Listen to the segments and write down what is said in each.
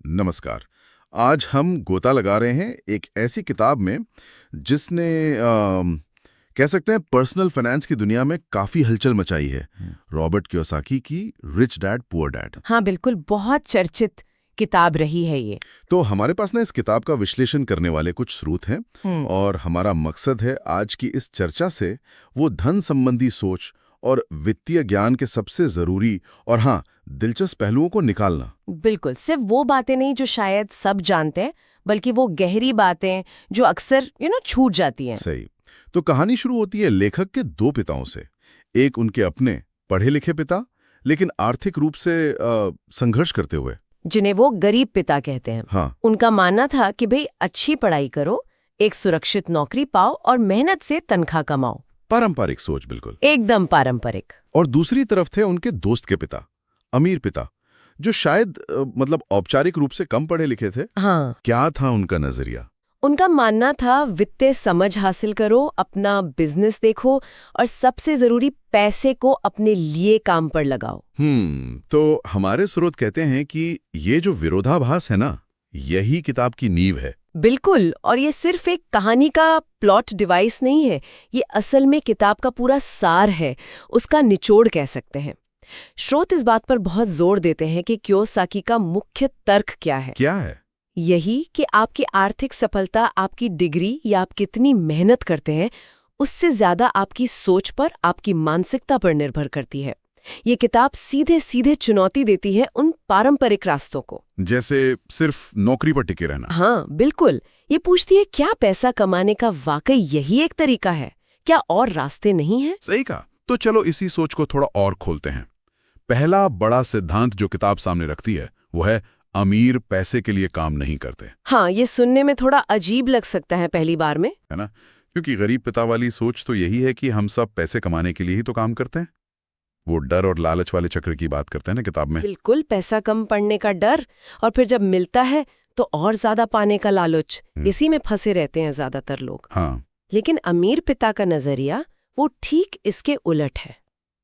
नमस्कार। आज हम गोता लगा रहे हैं एक ऐसी किताब में जिसने कह सकते हैं पर्सनल फाइनेंस की दुनिया में काफी हलचल मचाई है। रॉबर्ट कियोसाकी की रिच डैड पुअर डैड। हाँ बिल्कुल, बहुत चर्चित किताब रही है ये। तो हमारे पास ना इस किताब का विश्लेषण करने वाले कुछ स्रोत हैं और हमारा मकसद है आज की इस चर्चा से वो धन संबंधी सोच और वित्तीय ज्ञान के सबसे जरूरी और हाँ दिलचस्प पहलुओं को निकालना। बिल्कुल, सिर्फ वो बातें नहीं जो शायद सब जानते हैं, बल्कि वो गहरी बातें जो अक्सर छूट जाती हैं। सही। तो कहानी शुरू होती है लेखक के दो पिताओं से। एक उनके अपने पढ़े लिखे पिता, लेकिन आर्थिक रूप से संघर्ष करते हुए, जिन्हें वो गरीब पिता कहते हैं। हाँ। उनका मानना था कि भाई अच्छी पढ़ाई करो, एक सुरक्षित नौकरी पाओ और मेहनत से तनख्वाह कमाओ। पारंपरिक सोच, बिल्कुल एकदम पारंपरिक। और दूसरी तरफ थे उनके दोस्त के पिता, अमीर पिता, जो शायद मतलब औपचारिक रूप से कम पढ़े लिखे थे। हाँ। क्या था उनका नजरिया? उनका मानना था वित्तीय समझ हासिल करो, अपना बिजनेस देखो और सबसे जरूरी पैसे को अपने लिए काम पर लगाओ। तो हमारे स्रोत कहते हैं कि ये जो विरोधाभास है ना, यही किताब की नींव है। बिल्कुल, और ये सिर्फ एक कहानी का प्लॉट डिवाइस नहीं है, ये असल में किताब का पूरा सार है, उसका निचोड़ कह सकते हैं। स्रोत इस बात पर बहुत जोर देते हैं कि कियोसाकी का मुख्य तर्क क्या है। क्या है? यही कि आपकी आर्थिक सफलता आपकी डिग्री या आप कितनी मेहनत करते हैं उससे ज्यादा आपकी सोच पर, आपकी मानसिकता पर निर्भर करती है। ये किताब सीधे सीधे चुनौती देती है उन पारंपरिक रास्तों को, जैसे सिर्फ नौकरी पर टिके रहना। हाँ बिल्कुल, ये पूछती है क्या पैसा कमाने का वाकई यही एक तरीका है, क्या और रास्ते नहीं हैं? सही कहा। तो चलो इसी सोच को थोड़ा और खोलते हैं। पहला बड़ा सिद्धांत जो किताब सामने रखती है वो है अमीर पैसे के लिए काम नहीं करते। हाँ, ये सुनने में थोड़ा अजीब लग सकता है पहली बार में, है ना? क्योंकि गरीब पिता वाली सोच तो यही है कि हम सब पैसे कमाने के लिए ही तो काम करते हैं। वो डर और लालच वाले चक्र की बात करते हैं ना किताब में। बिल्कुल, पैसा कम पड़ने का डर और फिर जब मिलता है तो और ज्यादा पाने का लालच, इसी में फंसे रहते हैं ज्यादातर लोग। हाँ। लेकिन अमीर पिता का नजरिया वो ठीक इसके उलट है।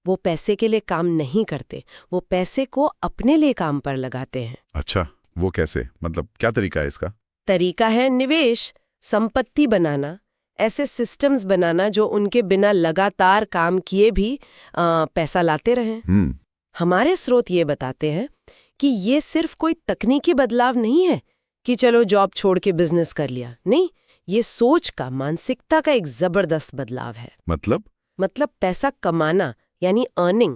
वो पैसे के लिए काम नहीं करते, वो पैसे को अपने लिए काम पर लगाते हैं। अच्छा, वो कैसे? मतलब क्या तरीका है इसका? तरीका है निवेश, संपत्ति बनाना, ऐसे सिस्टम्स बनाना जो उनके बिना लगातार काम किए भी पैसा लाते रहें। हमारे स्रोत ये बताते हैं कि ये सिर्फ कोई तकनीकी बदलाव नहीं है कि चलो जॉब छोड़ के बिजनेस कर लिया। नहीं, ये सोच का, मानसिकता का एक जबरदस्त बदलाव है। मतलब पैसा कमाना यानी अर्निंग,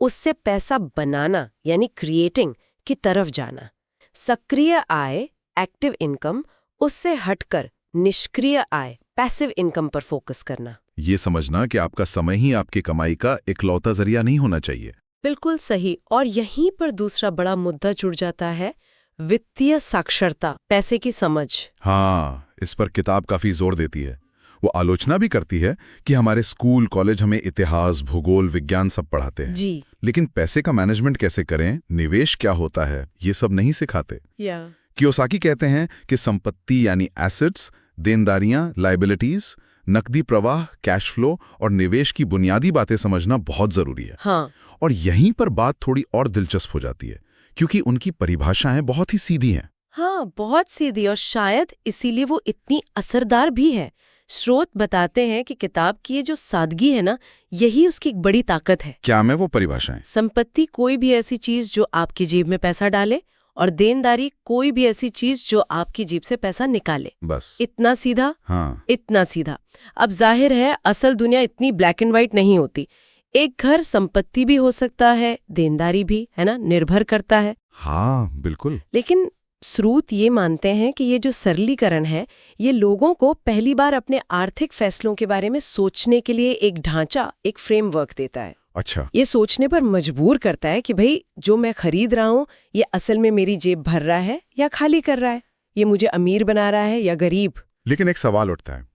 उससे पैसा बनाना यानी क्रिएटिंग की तरफ जाना। सक्रिय आय, एक्टिव इनकम, उससे हटकर निष्क्रिय आय, पैसिव इनकम पर फोकस करना। ये समझना कि आपका समय ही आपकी कमाई का इकलौता जरिया नहीं होना चाहिए। बिल्कुल सही। और यहीं पर दूसरा बड़ा मुद्दा जुड़ जाता है, वित्तीय साक्षरता, पैसे की समझ। हाँ, इस पर किताब काफी जोर देती है। वो आलोचना भी करती है कि हमारे स्कूल कॉलेज हमें इतिहास, भूगोल, विज्ञान सब पढ़ाते हैं जी, लेकिन पैसे का मैनेजमेंट कैसे करें, निवेश क्या होता है, ये सब नहीं सिखाते। कियोसाकी कहते हैं कि संपत्ति यानी एसेट्स, देनदारियां, लायबिलिटीज, नकदी प्रवाह, कैश फ्लो और निवेश की बुनियादी बातें समझना बहुत जरूरी है। हाँ। और यहीं पर बात थोड़ी और दिलचस्प हो जाती है क्योंकि उनकी परिभाषाएं बहुत ही सीधी हैं। हाँ, बहुत सीधी, और शायद इसीलिए वो इतनी असरदार भी है। स्रोत बताते हैं कि किताब की ये जो सादगी है ना, यही उसकी एक बड़ी ताकत है। क्या मैं वो परिभाषाएं? संपत्ति कोई भी ऐसी चीज जो आपकी जेब में पैसा डाले, और देनदारी कोई भी ऐसी चीज जो आपकी जेब से पैसा निकाले। बस इतना सीधा। हाँ। इतना सीधा। अब जाहिर है असल दुनिया इतनी ब्लैक एंड व्हाइट नहीं होती। एक घर संपत्ति भी हो सकता है, देनदारी भी, है ना, निर्भर करता है। हाँ बिल्कुल। लेकिन स्रोत ये मानते हैं कि ये जो सरलीकरण है, ये लोगों को पहली बार अपने आर्थिक फैसलों के बारे में सोचने के लिए एक ढांचा, एक फ्रेमवर्क देता है। अच्छा। ये सोचने पर मजबूर करता है कि भाई जो मैं खरीद रहा हूँ ये असल में मेरी जेब भर रहा है या खाली कर रहा है, ये मुझे अमीर बना रहा है या गरीब। लेकिन एक सवाल उठता है,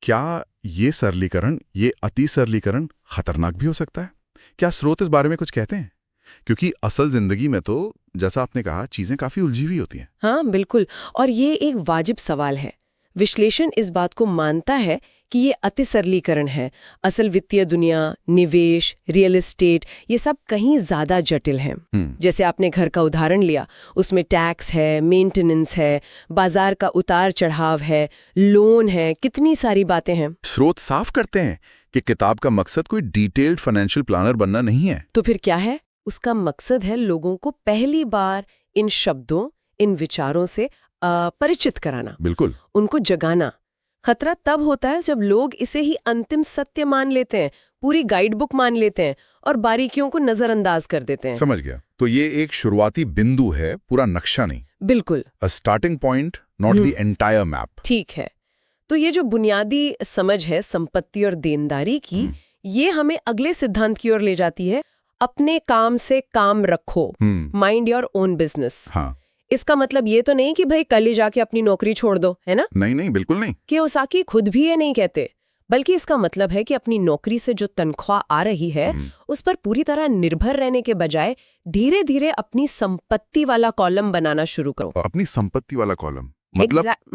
क्या ये सरलीकरण, ये अति सरलीकरण खतरनाक भी हो सकता है? क्या स्रोत इस बारे में कुछ कहते हैं? क्योंकि असल जिंदगी में तो जैसा आपने कहा चीजें काफी उलझी हुई होती हैं। हाँ बिल्कुल, और ये एक वाजिब सवाल है। विश्लेषण इस बात को मानता है कि ये अति सरलीकरण है। असल वित्तीय दुनिया, निवेश, रियल एस्टेट, ये सब कहीं ज्यादा जटिल हैं। जैसे आपने घर का उदाहरण लिया, उसमें टैक्स है, मेंटेनेंस है, बाजार का उतार चढ़ाव है, लोन है, कितनी सारी बातें हैं। स्रोत साफ करते हैं कि किताब का मकसद कोई डिटेल्ड फाइनेंशियल प्लानर बनना नहीं है। तो फिर क्या है? उसका मकसद है लोगों को पहली बार इन शब्दों, इन विचारों से परिचित कराना, बिल्कुल, उनको जगाना। खतरा तब होता है जब लोग इसे ही अंतिम सत्य मान लेते हैं, पूरी गाइड बुक मान लेते हैं और बारीकियों को नजरअंदाज कर देते हैं। समझ गया। तो ये एक शुरुआती बिंदु है, पूरा नक्शा नहीं। बिल्कुल, अ starting point, not the entire map. ठीक है। तो ये जो बुनियादी समझ है संपत्ति और देनदारी की, ये हमें अगले सिद्धांत की ओर ले जाती है, अपने काम से काम रखो, माइंड योर ओन बिजनेस। हाँ। इसका मतलब ये तो नहीं कि भाई कल ही जाके अपनी नौकरी छोड़ दो, है ना? नहीं नहीं, बिल्कुल नहीं। कियोसाकी खुद भी ये नहीं कहते, बल्कि इसका मतलब है कि अपनी नौकरी से जो तनख्वाह आ रही है उस पर पूरी तरह निर्भर रहने के बजाय धीरे धीरे अपनी संपत्ति वाला कॉलम बनाना शुरू करो। अपनी संपत्ति वाला कॉलम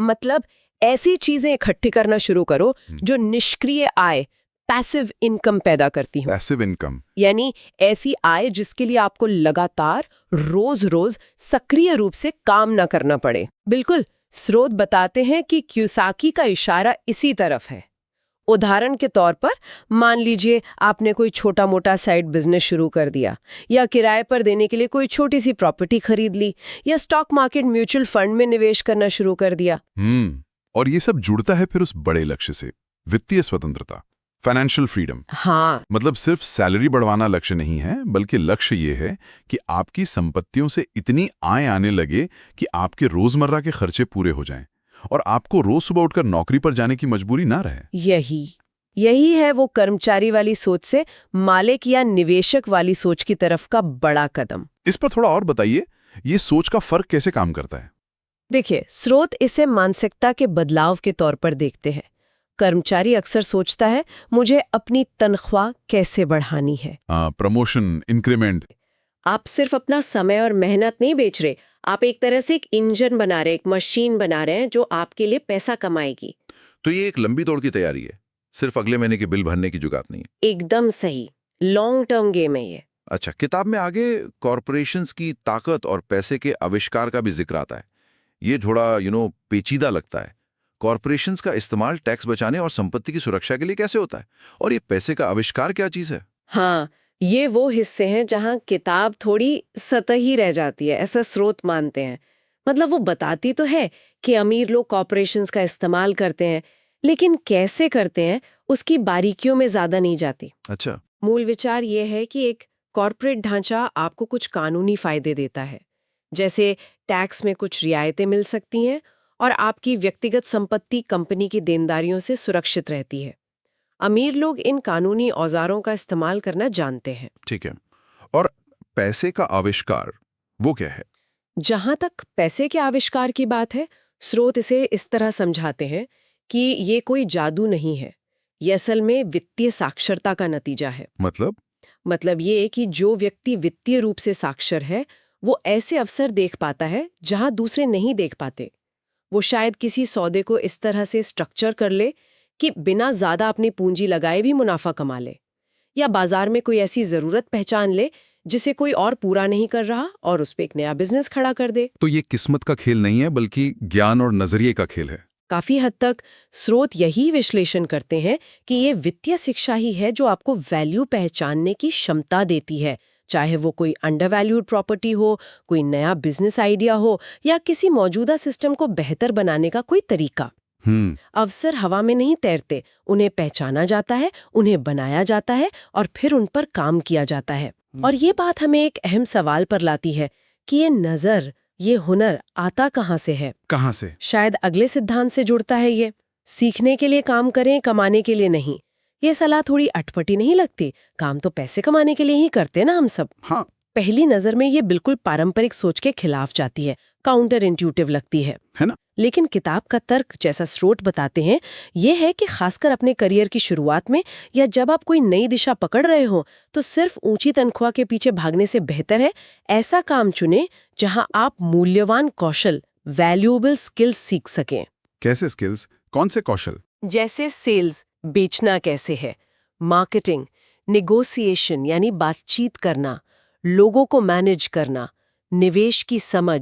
मतलब ऐसी चीजें इकट्ठी करना शुरू करो जो निष्क्रिय आय, पैसिव इनकम पैदा करती हो। पैसिव इनकम यानी ऐसी आय जिसके लिए आपको लगातार रोज रोज सक्रिय रूप से काम न करना पड़े। बिल्कुल, स्रोत बताते हैं कि कियोसाकी का इशारा इसी तरफ है। उदाहरण के तौर पर मान लीजिए आपने कोई छोटा मोटा साइड बिजनेस शुरू कर दिया, या किराए पर देने के लिए कोई छोटी सी प्रॉपर्टी खरीद ली, या स्टॉक मार्केट म्यूचुअल फंड में निवेश करना शुरू कर दिया। और ये सब जुड़ता है फिर उस बड़े लक्ष्य से, वित्तीय स्वतंत्रता, फाइनेंशियल फ्रीडम। हाँ, मतलब सिर्फ सैलरी बढ़वाना लक्ष्य नहीं है, बल्कि लक्ष्य ये है कि आपकी संपत्तियों से इतनी आय आने लगे कि आपके रोजमर्रा के खर्चे पूरे हो जाएं और आपको रोज सुबह उठकर नौकरी पर जाने की मजबूरी ना रहे। यही है वो कर्मचारी वाली सोच से मालिक या निवेशक वाली सोच की तरफ का बड़ा कदम। इस पर थोड़ा और बताइए, ये सोच का फर्क कैसे काम करता है? देखिए, स्रोत इसे मानसिकता के बदलाव के तौर पर देखते हैं। कर्मचारी अक्सर सोचता है, मुझे अपनी तनख्वाह कैसे बढ़ानी है। Promotion, increment. आप सिर्फ अपना समय और मेहनत नहीं बेच रहे, आप एक तरह से एक इंजन बना रहे, एक मशीन बना रहे हैं जो आपके लिए पैसा कमाएगी। तो ये एक लंबी दौड़ की तैयारी है, सिर्फ अगले महीने के बिल भरने की जुगात नहीं है। एकदम सही, लॉन्ग टर्म गेम है ये। अच्छा, किताब में आगे कॉरपोरेशंस की ताकत और पैसे के आविष्कार का भी जिक्र आता है। ये थोड़ा पेचीदा लगता है। कॉरपोरेशंस का इस्तेमाल टैक्स बचाने और संपत्ति की सुरक्षा के लिए कैसे होता है, और ये पैसे का आविष्कार क्या चीज है? हाँ, ये वो हिस्से हैं जहां किताब थोड़ी सतही रह जाती है, ऐसा स्रोत मानते हैं। मतलब वो बताती तो है कि अमीर लोग कॉरपोरेशंस का इस्तेमाल करते हैं, लेकिन कैसे करते हैं उसकी बारीकियों में ज्यादा नहीं जाती। अच्छा। मूल विचार ये है कि एक कॉरपोरेट ढांचा आपको कुछ कानूनी फायदे देता है, जैसे टैक्स में कुछ रियायतें मिल सकती हैं और आपकी व्यक्तिगत संपत्ति कंपनी की देनदारियों से सुरक्षित रहती है। अमीर लोग इन कानूनी औजारों का इस्तेमाल करना जानते हैं। ठीक है। और पैसे का आविष्कार वो क्या है? जहां तक पैसे के आविष्कार की बात है, स्रोत इसे इस तरह समझाते हैं कि ये कोई जादू नहीं है, ये असल में वित्तीय साक्षरता का नतीजा है। मतलब ये कि जो व्यक्ति वित्तीय रूप से साक्षर है वो ऐसे अवसर देख पाता है जहां दूसरे नहीं देख पाते। वो शायद किसी सौदे को इस तरह से स्ट्रक्चर कर ले कि बिना ज्यादा अपनी पूंजी लगाए भी मुनाफा कमा ले, या बाजार में कोई ऐसी जरूरत पहचान ले जिसे कोई और पूरा नहीं कर रहा और उस पे एक नया बिजनेस खड़ा कर दे। तो ये किस्मत का खेल नहीं है, बल्कि ज्ञान और नजरिए का खेल है। काफी हद तक स्रोत यही विश्लेषण करते हैं कि ये वित्तीय शिक्षा ही है जो आपको वैल्यू पहचानने की क्षमता देती है, चाहे वो कोई अंडरवैल्यूड प्रॉपर्टी हो, कोई नया बिजनेस आइडिया हो, या किसी मौजूदा सिस्टम को बेहतर बनाने का कोई तरीका। अवसर हवा में नहीं तैरते, उन्हें पहचाना जाता है, उन्हें बनाया जाता है और फिर उन पर काम किया जाता है। और ये बात हमें एक अहम सवाल पर लाती है कि ये नजर, ये हुनर आता कहाँ से है? कहाँ से? शायद अगले सिद्धांत से जुड़ता है ये, सीखने के लिए काम करें, कमाने के लिए नहीं। ये सलाह थोड़ी अटपटी नहीं लगती? काम तो पैसे कमाने के लिए ही करते ना हम सब। हाँ। पहली नजर में ये बिल्कुल पारंपरिक सोच के खिलाफ जाती है, काउंटर इंट्यूटिव लगती है ना? लेकिन किताब का तर्क, जैसा स्रोत बताते हैं, ये है कि खासकर अपने करियर की शुरुआत में या जब आप कोई नई दिशा पकड़ रहे हो, तो सिर्फ ऊंची तनख्वाह के पीछे भागने से बेहतर है ऐसा काम चुने जहां आप मूल्यवान कौशल, वैल्यूएबल स्किल्स सीख सकें। कैसे स्किल्स? कौन से कौशल? जैसे सेल्स, बेचना कैसे है, मार्केटिंग, नेगोशिएशन यानी बातचीत करना, लोगों को मैनेज करना, निवेश की समझ,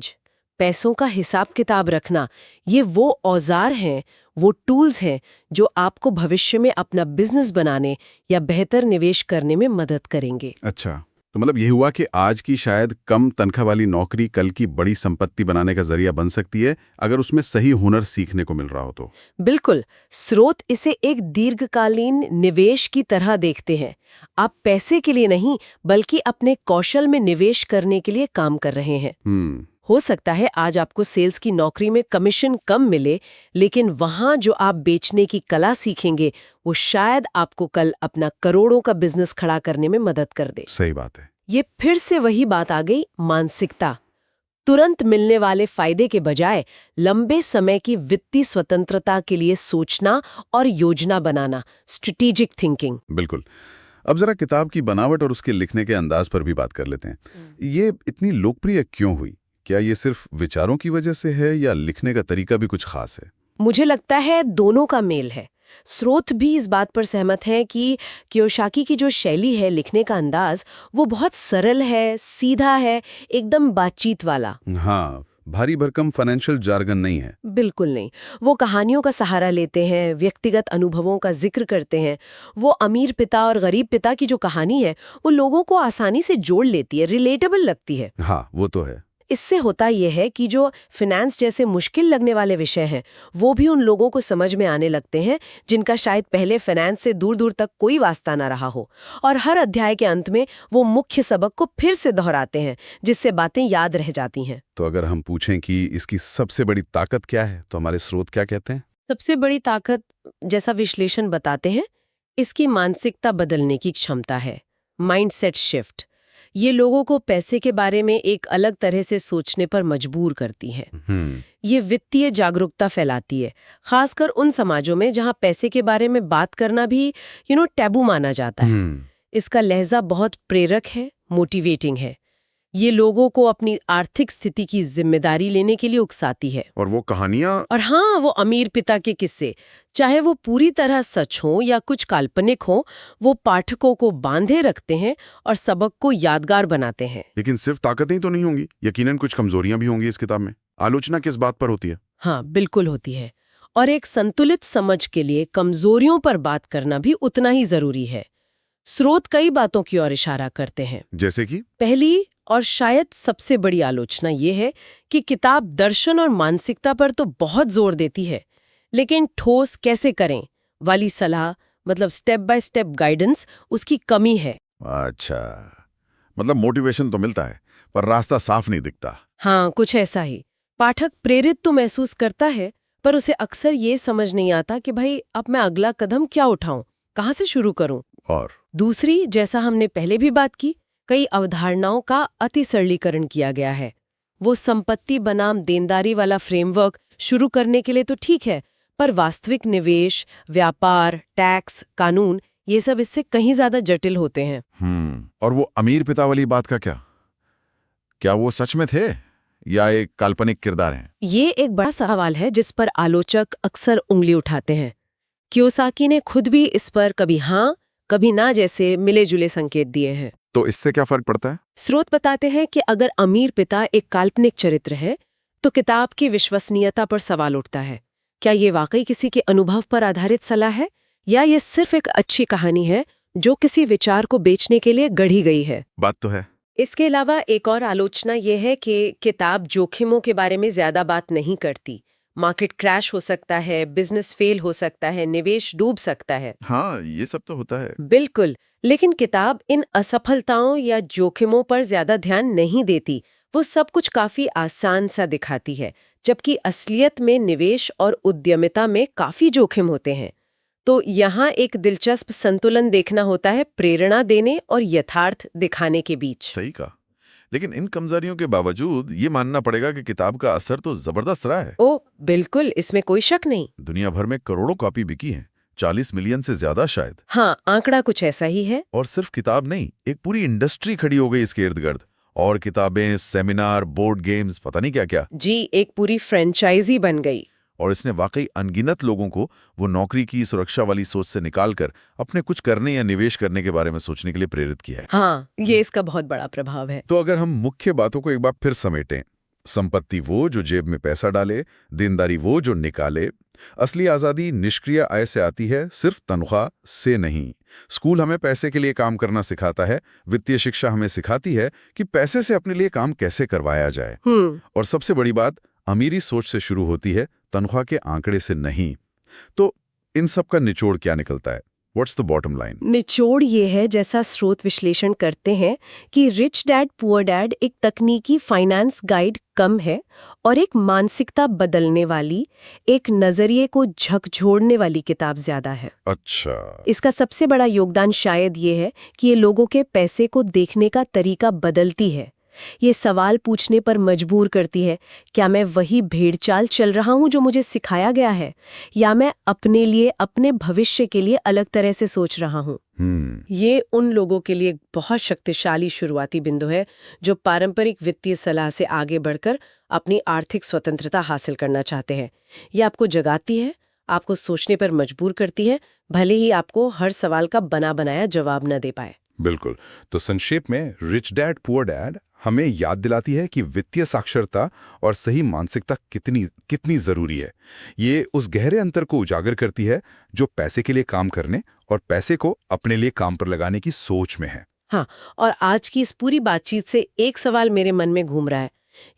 पैसों का हिसाब किताब रखना, ये वो औजार हैं, वो टूल्स हैं जो आपको भविष्य में अपना बिजनेस बनाने या बेहतर निवेश करने में मदद करेंगे। अच्छा, तो मतलब ये हुआ कि आज की शायद कम तनख्वाह वाली नौकरी कल की बड़ी संपत्ति बनाने का जरिया बन सकती है, अगर उसमें सही हुनर सीखने को मिल रहा हो तो। बिल्कुल, स्रोत इसे एक दीर्घकालीन निवेश की तरह देखते हैं। आप पैसे के लिए नहीं, बल्कि अपने कौशल में निवेश करने के लिए काम कर रहे हैं। हो सकता है आज आपको सेल्स की नौकरी में कमीशन कम मिले, लेकिन वहां जो आप बेचने की कला सीखेंगे वो शायद आपको कल अपना करोड़ों का बिजनेस खड़ा करने में मदद कर दे। सही बात है। ये फिर से वही बात आ गई, मानसिकता। तुरंत मिलने वाले फायदे के बजाय लंबे समय की वित्तीय स्वतंत्रता के लिए सोचना और योजना बनाना, स्ट्रेटेजिक थिंकिंग। बिल्कुल। अब जरा किताब की बनावट और उसके लिखने के अंदाज पर भी बात कर लेते हैं। ये इतनी लोकप्रिय क्यों हुई? क्या ये सिर्फ विचारों की वजह से है या लिखने का तरीका भी कुछ खास है? मुझे लगता है दोनों का मेल है। स्रोत भी इस बात पर सहमत हैं कि कियोसाकी की जो शैली है, लिखने का अंदाज, वो बहुत सरल है, सीधा है, एकदम बातचीत वाला। हाँ, भारी भरकम फाइनेंशियल जार्गन नहीं है। बिल्कुल नहीं। वो कहानियों का सहारा लेते हैं, व्यक्तिगत अनुभवों का जिक्र करते हैं। वो अमीर पिता और गरीब पिता की जो कहानी है, वो लोगों को आसानी से जोड़ लेती है, रिलेटेबल लगती है। हाँ, वो तो है। इससे होता यह है कि जो फिनेंस जैसे मुश्किल लगने वाले विषय हैं, वो भी उन लोगों को समझ में आने लगते हैं जिनका शायद पहले फिनेंस से दूर दूर तक कोई वास्ता ना रहा हो। और हर अध्याय के अंत में वो मुख्य सबक को फिर से दोहराते हैं, जिससे बातें याद रह जाती हैं। तो अगर हम पूछें कि इसकी सबसे बड़ी ताकत क्या है, तो हमारे स्रोत क्या कहते हैं? सबसे बड़ी ताकत, जैसा विश्लेषण बताते हैं, इसकी मानसिकता बदलने की क्षमता है, माइंडसेट शिफ्ट। ये लोगों को पैसे के बारे में एक अलग तरह से सोचने पर मजबूर करती है। ये वित्तीय जागरूकता फैलाती है, खासकर उन समाजों में जहां पैसे के बारे में बात करना भी टैबू माना जाता है। इसका लहजा बहुत प्रेरक है, मोटिवेटिंग है। ये लोगों को अपनी आर्थिक स्थिति की जिम्मेदारी लेने के लिए उकसाती है। और वो कहानियां, और हाँ, वो अमीर पिता के किस्से, चाहे वो पूरी तरह सच हो या कुछ काल्पनिक हो, वो पाठकों को बांधे रखते हैं और सबक को यादगार बनाते हैं। लेकिन सिर्फ ताकतें तो नहीं होंगी, यकीनन कुछ कमजोरियां भी होंगी इस किताब में। आलोचना किस बात पर होती है? हाँ, बिल्कुल होती है। और एक संतुलित समझ के लिए कमजोरियों पर बात करना भी उतना ही जरूरी है। स्रोत कई बातों की ओर इशारा करते हैं। जैसे कि पहली और शायद सबसे बड़ी आलोचना ये है कि किताब दर्शन और मानसिकता पर तो बहुत जोर देती है, लेकिन ठोस कैसे करें वाली सलाह, मतलब स्टेप बाय स्टेप गाइडेंस, उसकी कमी है। अच्छा, मतलब मोटिवेशन तो मिलता है पर रास्ता साफ नहीं दिखता। हाँ, कुछ ऐसा ही। पाठक प्रेरित तो महसूस करता है, पर उसे अक्सर ये समझ नहीं आता कि भाई अब मैं अगला कदम क्या उठाऊं, कहाँ से शुरू करूं। और दूसरी, जैसा हमने पहले भी बात की, कई अवधारणाओं का अति सरलीकरण किया गया है। वो संपत्ति बनाम देनदारी वाला फ्रेमवर्क शुरू करने के लिए तो ठीक है, पर वास्तविक निवेश, व्यापार, टैक्स, कानून, ये सब इससे कहीं ज्यादा जटिल होते हैं। और वो अमीर पिता वाली बात का क्या वो सच में थे या एक काल्पनिक किरदार हैं? ये एक बड़ा सवाल है जिस पर आलोचक अक्सर उंगली उठाते हैं। कियोसाकी ने खुद भी इस पर कभी हाँ, कभी ना जैसे मिले जुले संकेत दिए हैं। तो इससे क्या फर्क पड़ता है? स्रोत बताते हैं कि अगर अमीर पिता एक काल्पनिक चरित्र है, तो किताब की विश्वसनीयता पर सवाल उठता है। क्या ये वाकई किसी के अनुभव पर आधारित सलाह है, या ये सिर्फ एक अच्छी कहानी है जो किसी विचार को बेचने के लिए गढ़ी गई है? बात तो है। इसके अलावा एक और आलोचना ये है कि किताब जोखिमों के बारे में ज्यादा बात नहीं करती। मार्केट क्रैश हो सकता है, बिजनेस फेल हो सकता है, निवेश डूब सकता है। हाँ, ये सब तो होता है। बिल्कुल, लेकिन किताब इन असफलताओं या जोखिमों पर ज्यादा ध्यान नहीं देती। वो सब कुछ काफी आसान सा दिखाती है, जबकि असलियत में निवेश और उद्यमिता में काफी जोखिम होते हैं। तो यहाँ एक दिलचस्प संतुलन देखना होता है प्रेरणा देने और यथार्थ दिखाने के बीच। सही कहा। लेकिन इन कमजोरियों के बावजूद ये मानना पड़ेगा कि किताब का असर तो जबरदस्त रहा है। ओ बिल्कुल, इसमें कोई शक नहीं। दुनिया भर में करोड़ों कॉपी बिकी हैं, 40 मिलियन से ज्यादा शायद। हाँ, आंकड़ा कुछ ऐसा ही है। और सिर्फ किताब नहीं, एक पूरी इंडस्ट्री खड़ी हो गई इसके इर्द गिर्द। और किताबें, सेमिनार, बोर्ड गेम्स, पता नहीं क्या क्या। जी, एक पूरी फ्रेंचाइजी बन गई। और इसने वाकई अनगिनत लोगों को वो नौकरी की सुरक्षा वाली सोच से निकालकर अपने कुछ करने या निवेश करने के बारे में सोचने के लिए प्रेरित किया है। हाँ, ये इसका बहुत बड़ा प्रभाव है। तो अगर हम मुख्य बातों को एक बार फिर समेटें, संपत्ति वो जो जेब में पैसा डाले, देनदारी वो जो निकाले। असली आजादी निष्क्रिय आय से आती है, सिर्फ तनख्वाह से नहीं। स्कूल हमें पैसे के लिए काम करना सिखाता है, वित्तीय शिक्षा हमें सिखाती है कि पैसे से अपने लिए काम कैसे करवाया जाए। और सबसे बड़ी बात, अमीरी सोच से शुरू होती है, तनख्वाह के आंकड़े से नहीं। तो इन सब का निचोड़ क्या निकलता है? What's the bottom line? निचोड़ ये है, जैसा स्रोत विश्लेषण करते हैं, कि रिच डैड पुअर डैड एक तकनीकी फाइनेंस गाइड कम है और एक मानसिकता बदलने वाली, एक नजरिए को झकझोरने वाली किताब ज्यादा है। अच्छा। इसका सबसे बड़ा योगदान शायद ये है कि ये लोगों के पैसे को देखने का तरीका बदलती है। ये सवाल पूछने पर मजबूर करती है, क्या मैं वही भेड़चाल चल रहा हूं जो मुझे सिखाया गया है, या मैं अपने लिए, अपने भविष्य के लिए अलग तरह से सोच रहा हूं। ये उन लोगों के लिए बहुत शक्तिशाली शुरुआती बिंदु है जो पारंपरिक वित्तीय सलाह से आगे बढ़कर अपनी आर्थिक स्वतंत्रता हासिल करना चाहते हैं। ये आपको जगाती है, आपको सोचने पर मजबूर करती है, भले ही आपको हर सवाल का बना बनाया जवाब न दे पाए। बिल्कुल। तो संक्षेप में, रिच डैड पुअर डैड हमें याद दिलाती है कि वित्तीय साक्षरता और सही मानसिकता कितनी जरूरी है। ये उस गहरे अंतर को उजागर करती है जो पैसे के लिए काम करने और पैसे को अपने लिए काम पर लगाने की सोच में है। हाँ, और आज की इस पूरी बातचीत से एक सवाल मेरे मन में घूम रहा है।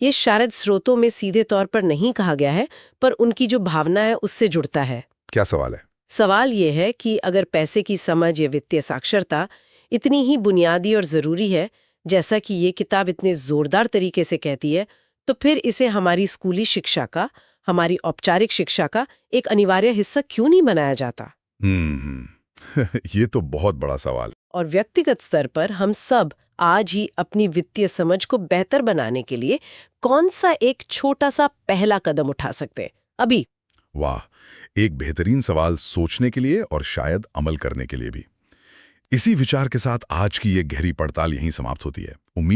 ये शायद स्रोतों में सीधे तौर पर नहीं कहा गया है, पर उनकी जो भावना है उससे जुड़ता है। क्या सवाल है? सवाल ये है कि अगर पैसे की समझ या वित्तीय साक्षरता इतनी ही बुनियादी और जरूरी है, जैसा कि ये किताब इतने जोरदार तरीके से कहती है, तो फिर इसे हमारी स्कूली शिक्षा का, हमारी औपचारिक शिक्षा का एक अनिवार्य हिस्सा क्यों नहीं बनाया जाता? ये तो बहुत बड़ा सवाल। और व्यक्तिगत स्तर पर हम सब आज ही अपनी वित्तीय समझ को बेहतर बनाने के लिए कौन सा एक छोटा सा पहला कदम उठा सकते हैं अभी? वाह, एक बेहतरीन सवाल सोचने के लिए और शायद अमल करने के लिए भी। इसी विचार के साथ आज की ये गहरी पड़ताल यहीं समाप्त होती है। उम्मीद